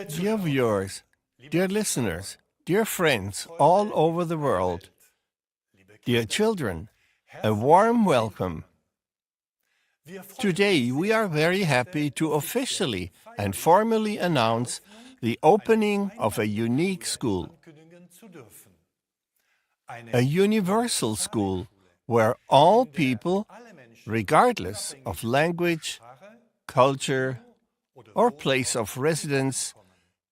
Dear viewers, dear listeners, dear friends all over the world, dear children, a warm welcome. Today we are very happy to officially and formally announce the opening of a unique school. A universal school where all people, regardless of language, culture, or place of residence,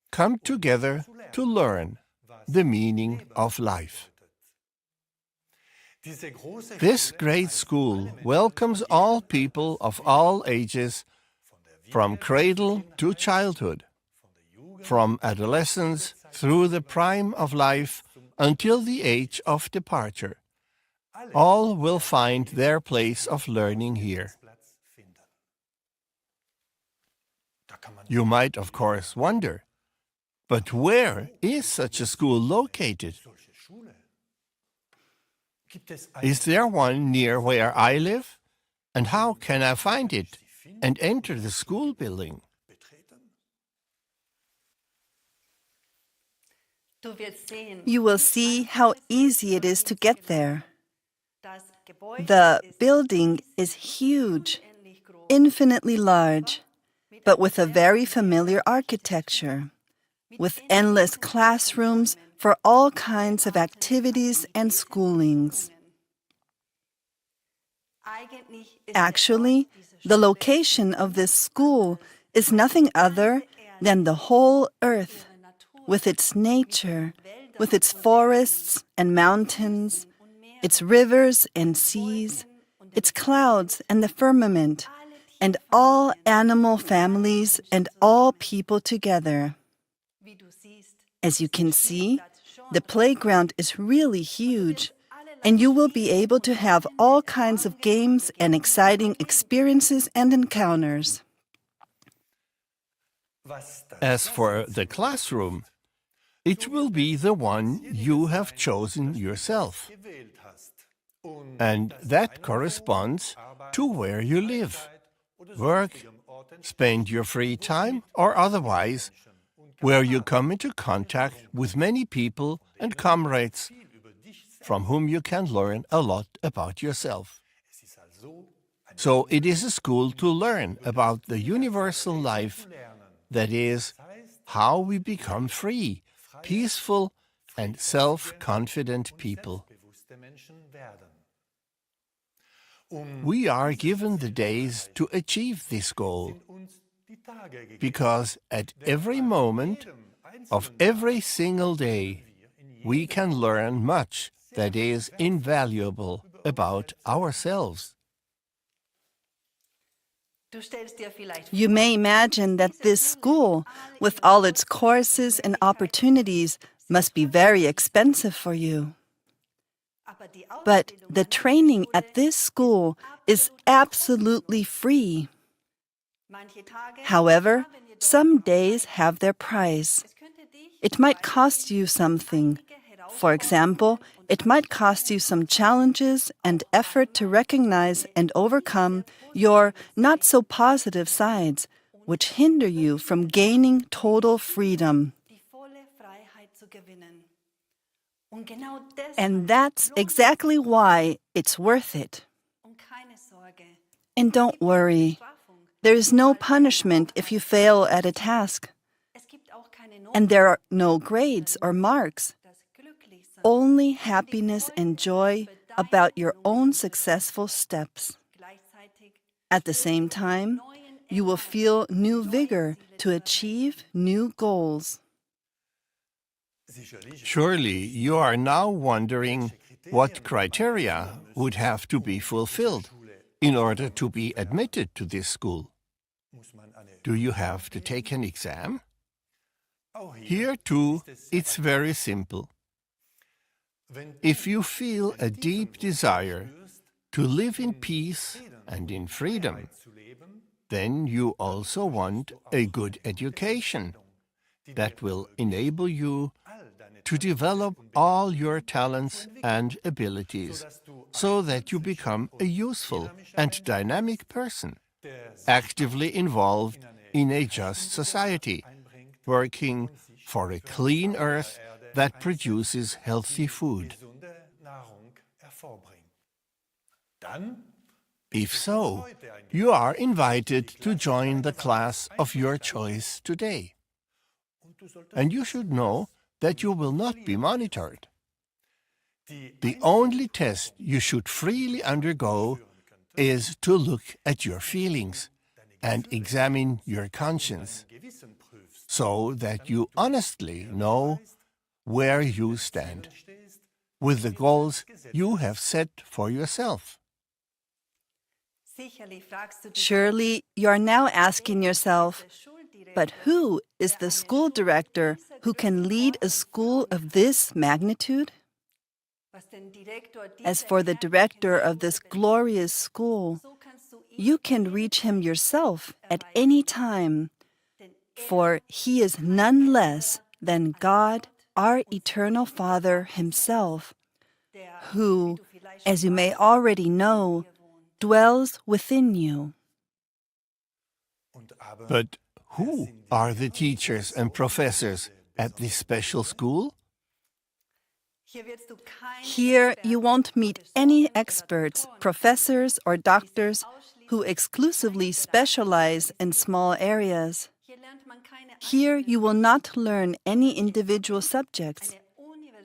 come together to learn the meaning of life. This great school welcomes all people of all ages, from cradle to childhood, from adolescence through the prime of life until the age of departure. All will find their place of learning here. You might, of course, wonder, but where is such a school located? Is there one near where I live? And how can I find it and enter the school building? You will see how easy it is to get there. The building is huge, infinitely large, but with a very familiar architecture, with endless classrooms for all kinds of activities and schoolings. Actually, the location of this school is nothing other than the whole earth, with its nature, with its forests and mountains, its rivers and seas, its clouds and the firmament, and all animal families and all people together. As you can see, the playground is really huge, and you will be able to have all kinds of games and exciting experiences and encounters. As for the classroom, it will be the one you have chosen yourself. And that corresponds to where you live, work, spend your free time, or otherwise, where you come into contact with many people and comrades from whom you can learn a lot about yourself. So it is a school to learn about the universal life, that is, how we become free, peaceful, and self-confident people. We are given the days to achieve this goal, because at every moment of every single day, we can learn much that is invaluable about ourselves. You may imagine that this school, with all its courses and opportunities, must be very expensive for you. But the training at this school is absolutely free. However, some days have their price. It might cost you something. For example, it might cost you some challenges and effort to recognize and overcome your not-so-positive sides, which hinder you from gaining total freedom. And that's exactly why it's worth it. And don't worry, there is no punishment if you fail at a task. And there are no grades or marks. Only happiness and joy about your own successful steps. At the same time, you will feel new vigor to achieve new goals. Surely you are now wondering what criteria would have to be fulfilled in order to be admitted to this school. Do you have to take an exam? Here too, it's very simple. If you feel a deep desire to live in peace and in freedom, then you also want a good education that will enable you to develop all your talents and abilities so that you become a useful and dynamic person, actively involved in a just society, working for a clean earth that produces healthy food? If so, you are invited to join the class of your choice today. And you should know that you will not be monitored. The only test you should freely undergo is to look at your feelings and examine your conscience, so that you honestly know where you stand with the goals you have set for yourself. Surely you are now asking yourself, but who is the school director who can lead a school of this magnitude? As for the director of this glorious school, you can reach him yourself at any time, for he is none less than God, our eternal Father himself, who, as you may already know, dwells within you. But who are the teachers and professors at this special school? Here you won't meet any experts, professors, or doctors who exclusively specialize in small areas. Here you will not learn any individual subjects,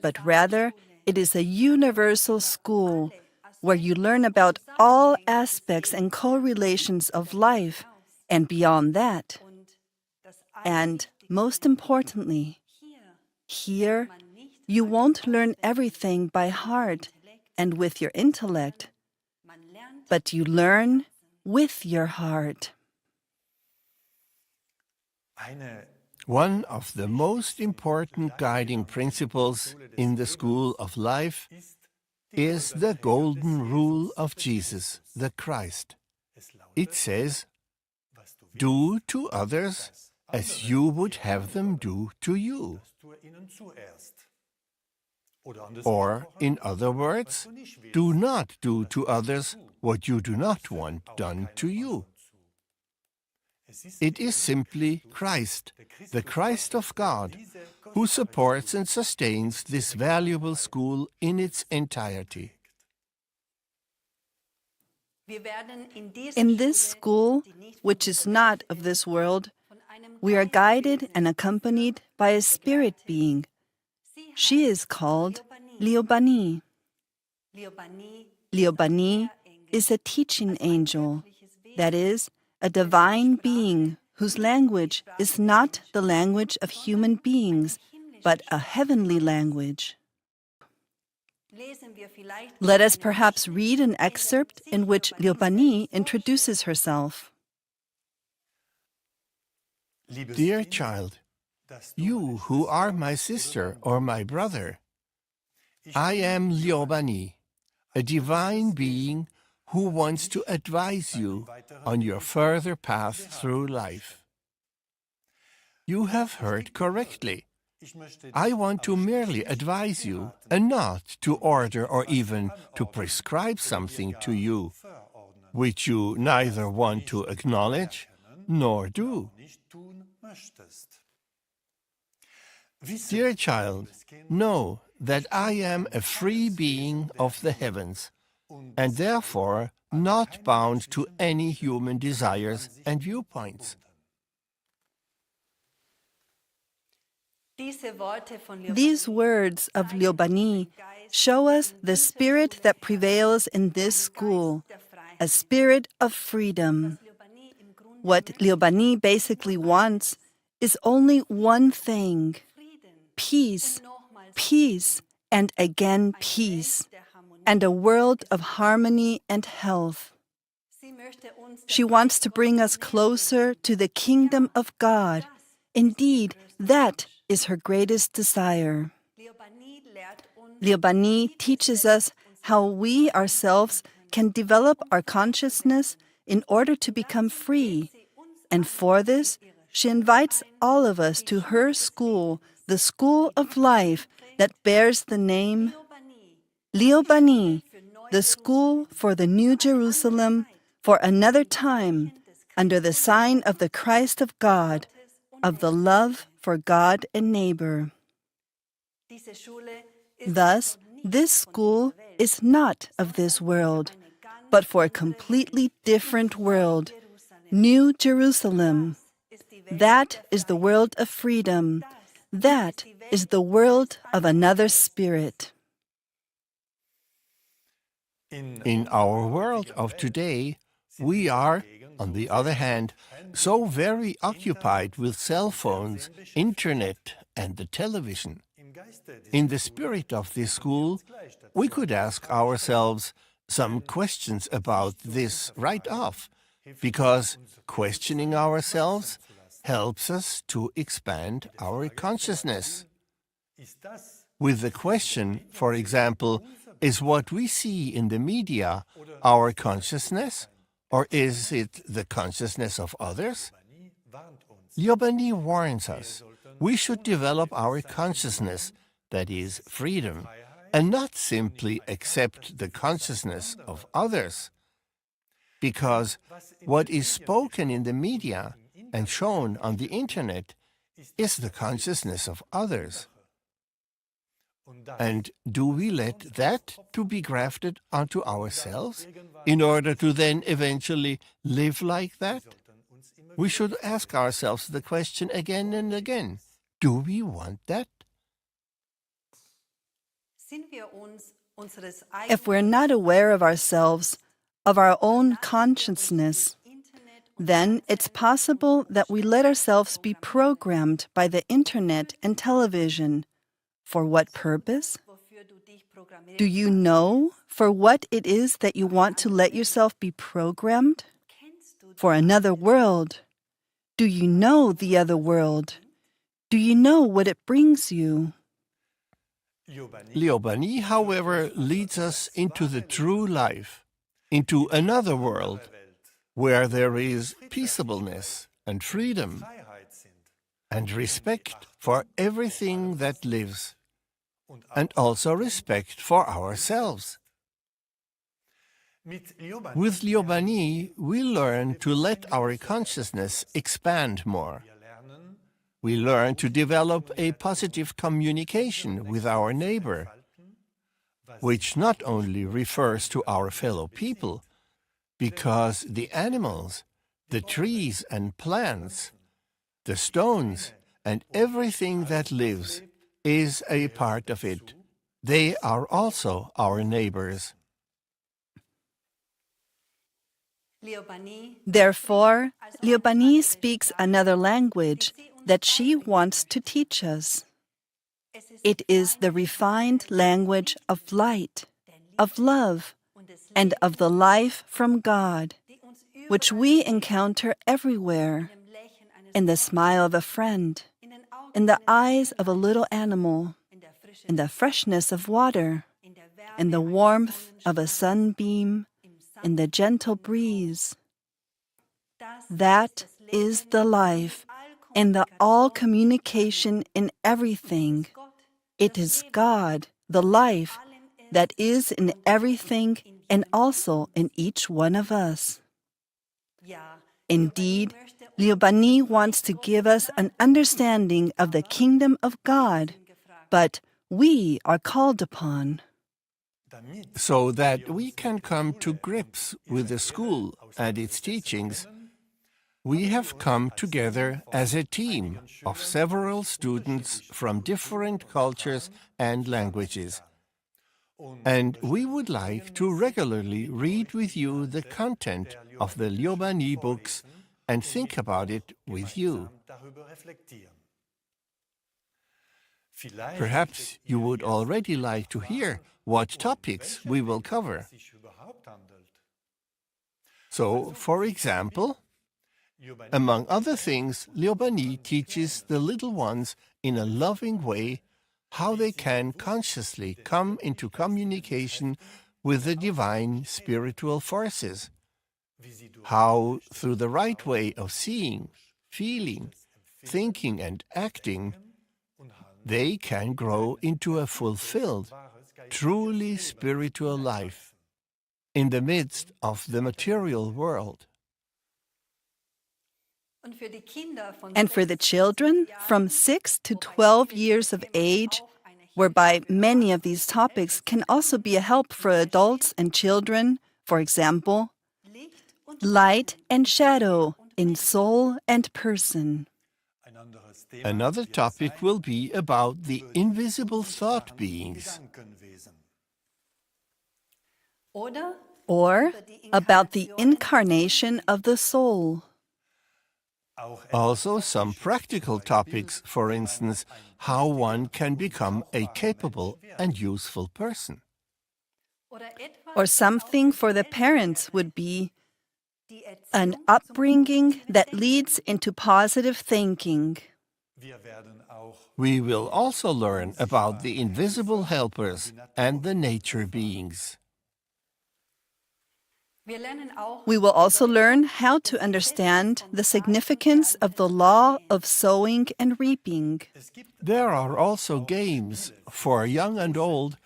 but rather it is a universal school where you learn about all aspects and correlations of life and beyond that. And most importantly, here you won't learn everything by heart and with your intellect, but you learn with your heart. One of the most important guiding principles in the school of life is the golden rule of Jesus, the Christ. It says, "Do to others as you would have them do to you." Or, in other words, do not do to others what you do not want done to you. It is simply Christ, the Christ of God, who supports and sustains this valuable school in its entirety. In this school, which is not of this world, we are guided and accompanied by a spirit being. She is called Liobani. Liobani is a teaching angel, that is, a divine being whose language is not the language of human beings, but a heavenly language. Let us perhaps read an excerpt in which Liobani introduces herself. Dear child, you who are my sister or my brother, I am Liobani, a divine being who wants to advise you on your further path through life. You have heard correctly. I want to merely advise you and not to order or even to prescribe something to you, which you neither want to acknowledge nor do. Dear child, know that I am a free being of the heavens, and therefore not bound to any human desires and viewpoints. These words of Liobani show us the spirit that prevails in this school, a spirit of freedom. What Liobani basically wants is only one thing: peace, peace, and again peace, and a world of harmony and health. She wants to bring us closer to the kingdom of God. Indeed, that is her greatest desire. Liobani teaches us how we ourselves can develop our consciousness in order to become free. And for this, she invites all of us to her school, the school of life that bears the name Liobani, the school for the New Jerusalem, for another time, under the sign of the Christ of God, of the love for God and neighbor. Thus, this school is not of this world, but for a completely different world, New Jerusalem. That is the world of freedom. That is the world of another spirit. In our world of today, we are, on the other hand, so very occupied with cell phones, internet, and the television. In the spirit of this school, we could ask ourselves some questions about this right off, because questioning ourselves helps us to expand our consciousness. With the question, for example, is what we see in the media our consciousness, or is it the consciousness of others? Liobani warns us we should develop our consciousness, that is, freedom, and not simply accept the consciousness of others. Because what is spoken in the media and shown on the internet is the consciousness of others. And do we let that to be grafted onto ourselves in order to then eventually live like that? We should ask ourselves the question again and again, do we want that? If we're not aware of ourselves, of our own consciousness, then it's possible that we let ourselves be programmed by the internet and television. For what purpose? Do you know for what it is that you want to let yourself be programmed? For another world. Do you know the other world? Do you know what it brings you? Liobani, however, leads us into the true life, into another world, where there is peaceableness and freedom, and respect for everything that lives, and also respect for ourselves. With Liobani, we learn to let our consciousness expand more. We learn to develop a positive communication with our neighbor, which not only refers to our fellow people, because the animals, the trees and plants, the stones, and everything that lives is a part of it. They are also our neighbors. Therefore, Liobani speaks another language that she wants to teach us. It is the refined language of light, of love, and of the life from God, which we encounter everywhere, in the smile of a friend, in the eyes of a little animal, in the freshness of water, in the warmth of a sunbeam, in the gentle breeze. That is the life, and the all communication in everything. It is God, the life, that is in everything and also in each one of us. Indeed, Liobani wants to give us an understanding of the kingdom of God, but we are called upon. So that we can come to grips with the school and its teachings, we have come together as a team of several students from different cultures and languages. And we would like to regularly read with you the content of the Liobani books and think about it with you. Perhaps you would already like to hear what topics we will cover. So, for example, among other things, Liobani teaches the little ones in a loving way how they can consciously come into communication with the divine spiritual forces, how through the right way of seeing, feeling, thinking and acting, they can grow into a fulfilled, truly spiritual life in the midst of the material world. And for the children from 6 to 12 years of age, whereby many of these topics can also be a help for adults and children, for example, light and shadow in soul and person. Another topic will be about the invisible thought beings. Or about the incarnation of the soul. Also, some practical topics, for instance, how one can become a capable and useful person. Or something for the parents would be an upbringing that leads into positive thinking. We will also learn about the invisible helpers and the nature beings. We will also learn how to understand the significance of the law of sowing and reaping. There are also games for young and old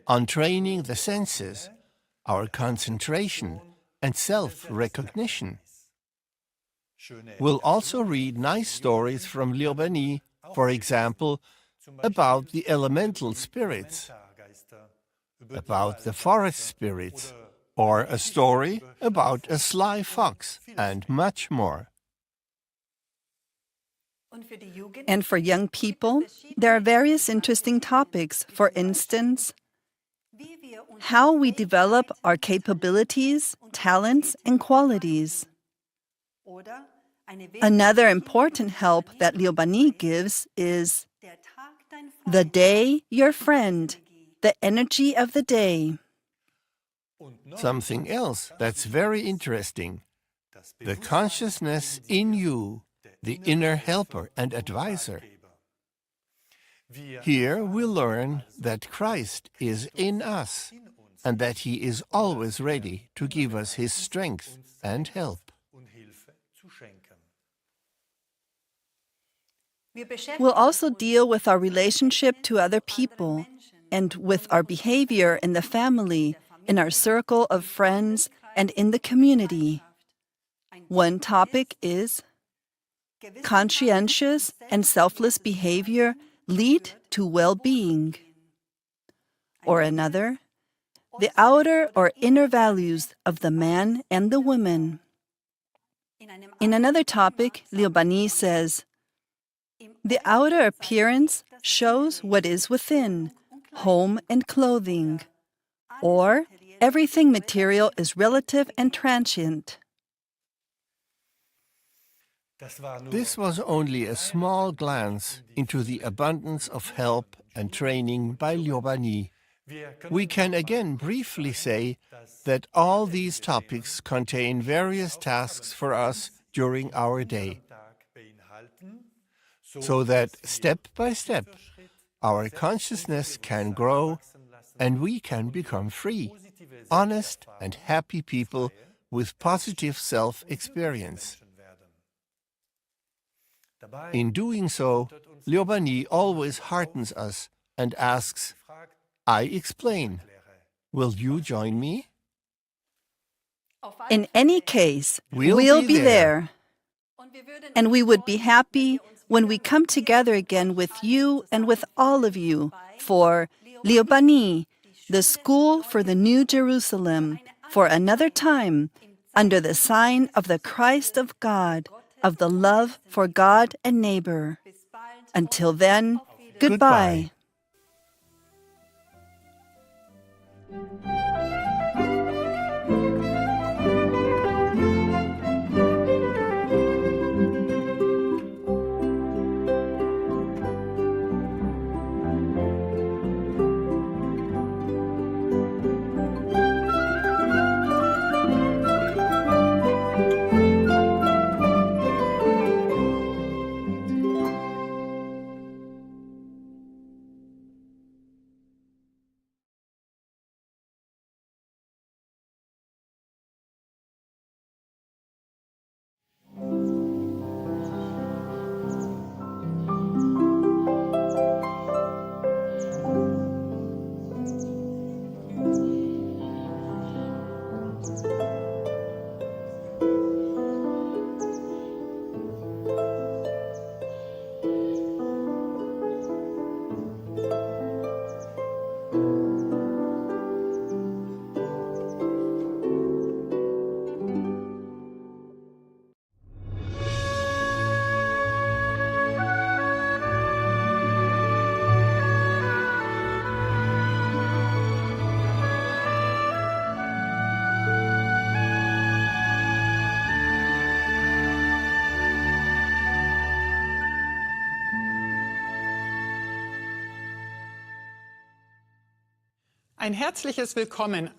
on training the senses, our concentration, and self-recognition. We'll also read nice stories from Liobani, for example, about the elemental spirits, about the forest spirits, or a story about a sly fox, and much more. And for young people, there are various interesting topics. For instance, how we develop our capabilities, talents, and qualities. Another important help that Liobani gives is the day, your friend, the energy of the day. Something else that's very interesting, the consciousness in you, the inner helper and advisor. Here we learn that Christ is in us and that He is always ready to give us His strength and help. We'll also deal with our relationship to other people and with our behavior in the family, in our circle of friends, and in the community. One topic is conscientious and selfless behavior lead to well-being. Or another, the outer or inner values of the man and the woman. In another topic, Liobani says, the outer appearance shows what is within, home and clothing. Or everything material is relative and transient. This was only a small glance into the abundance of help and training by Liobani. We can again briefly say that all these topics contain various tasks for us during our day, so that step by step our consciousness can grow and we can become free, honest and happy people with positive self-experience. In doing so, Liobani always heartens us and asks, I explain. Will you join me? In any case, We'll be there. And we would be happy when we come together again with you and with all of you for Liobani, the School for the New Jerusalem, for another time, under the sign of the Christ of God, of the love for God and neighbor. Until then, goodbye.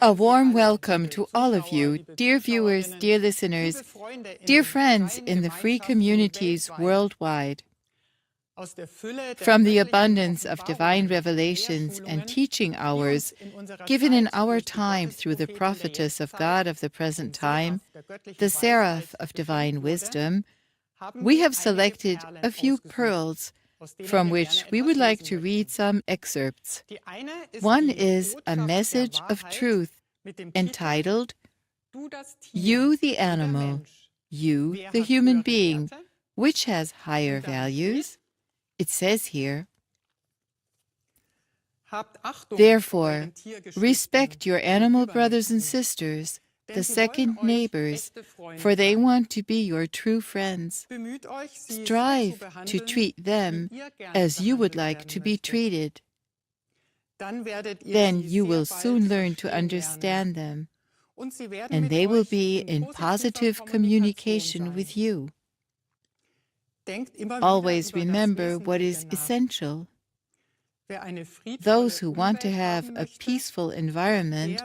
A warm welcome to all of you, dear viewers, dear listeners, dear friends in the free communities worldwide. From the abundance of divine revelations and teaching hours given in our time through the prophetess of God of the present time, the seraph of divine wisdom, we have selected a few pearls from which we would like to read some excerpts. One is a message of truth entitled, "You the animal, you the human being, which has higher values?" It says here, "Therefore, respect your animal brothers and sisters, the second neighbors, for they want to be your true friends. Strive to treat them as you would like to be treated. Then you will soon learn to understand them, and they will be in positive communication with you. Always remember what is essential. Those who want to have a peaceful environment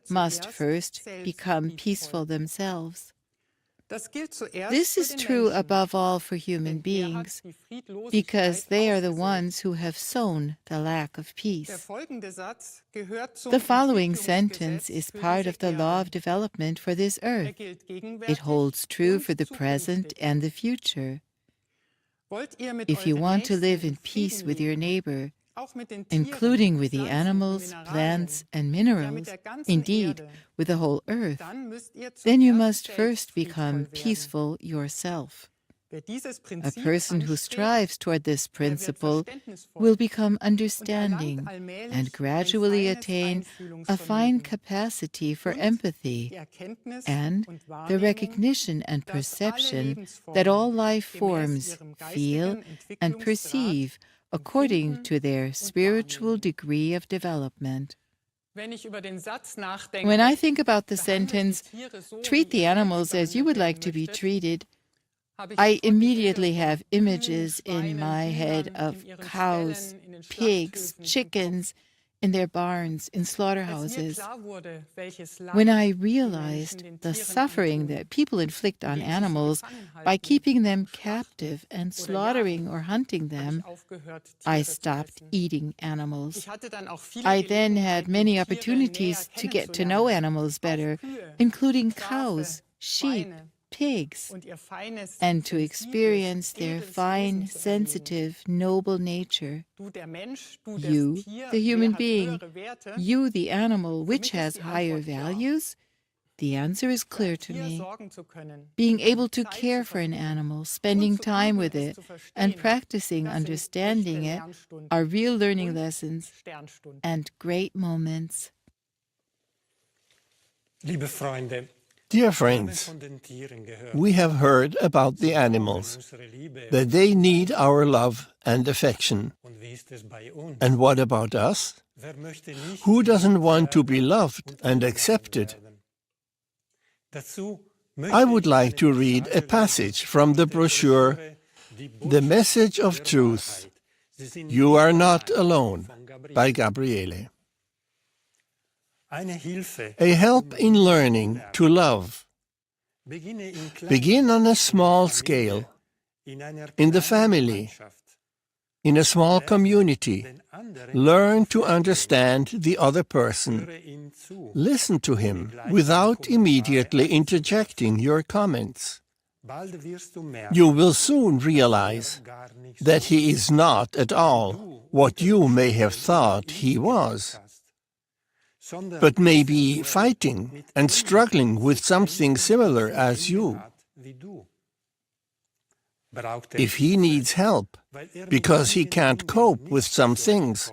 must first become peaceful themselves. This is true above all for human beings, because they are the ones who have sown the lack of peace." The following sentence is part of the law of development for this earth. It holds true for the present and the future. If you want to live in peace with your neighbor, including with the animals, plants, and minerals, indeed, with the whole earth, then you must first become peaceful yourself. A person who strives toward this principle will become understanding and gradually attain a fine capacity for empathy and the recognition and perception that all life forms feel and perceive according to their spiritual degree of development. When I think about the sentence, "Treat the animals as you would like to be treated," I immediately have images in my head of cows, pigs, chickens in their barns, in slaughterhouses. When I realized the suffering that people inflict on animals by keeping them captive and slaughtering or hunting them, I stopped eating animals. I then had many opportunities to get to know animals better, including cows, sheep, pigs, and to experience their fine, sensitive, noble nature. You, the human being, you, the animal, which has higher values? The answer is clear to me. Being able to care for an animal, spending time with it, and practicing understanding it are real learning lessons and great moments. Liebe Freunde, Dear friends, we have heard about the animals, that they need our love and affection. And what about us? Who doesn't want to be loved and accepted? I would like to read a passage from the brochure, "The Message of Truth, You Are Not Alone," by Gabriele. A help in learning to love. Begin on a small scale, in the family, in a small community. Learn to understand the other person. Listen to him without immediately interjecting your comments. You will soon realize that he is not at all what you may have thought he was, but may be fighting and struggling with something similar as you. If he needs help because he can't cope with some things,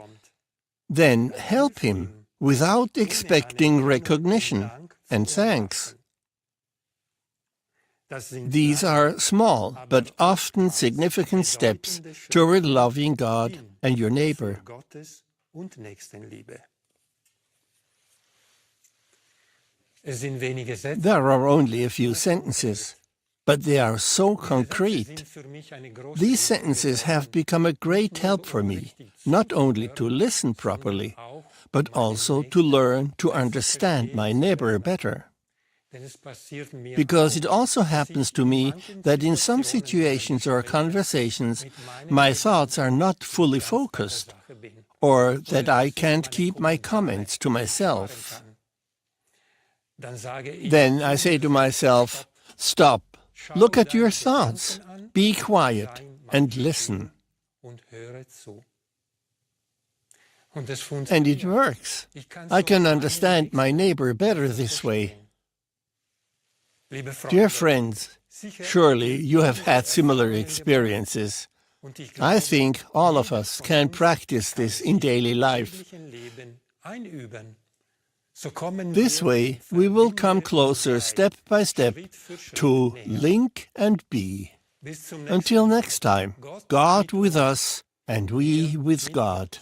then help him without expecting recognition and thanks. These are small but often significant steps toward loving God and your neighbor. There are only a few sentences, but they are so concrete. These sentences have become a great help for me, not only to listen properly, but also to learn to understand my neighbor better. Because it also happens to me that in some situations or conversations, my thoughts are not fully focused, or that I can't keep my comments to myself. Then I say to myself, stop, look at your thoughts, be quiet, and listen. And it works. I can understand my neighbor better this way. Dear friends, surely you have had similar experiences. I think all of us can practice this in daily life. This way, we will come closer step by step to link and be. Until next time, God with us and we with God.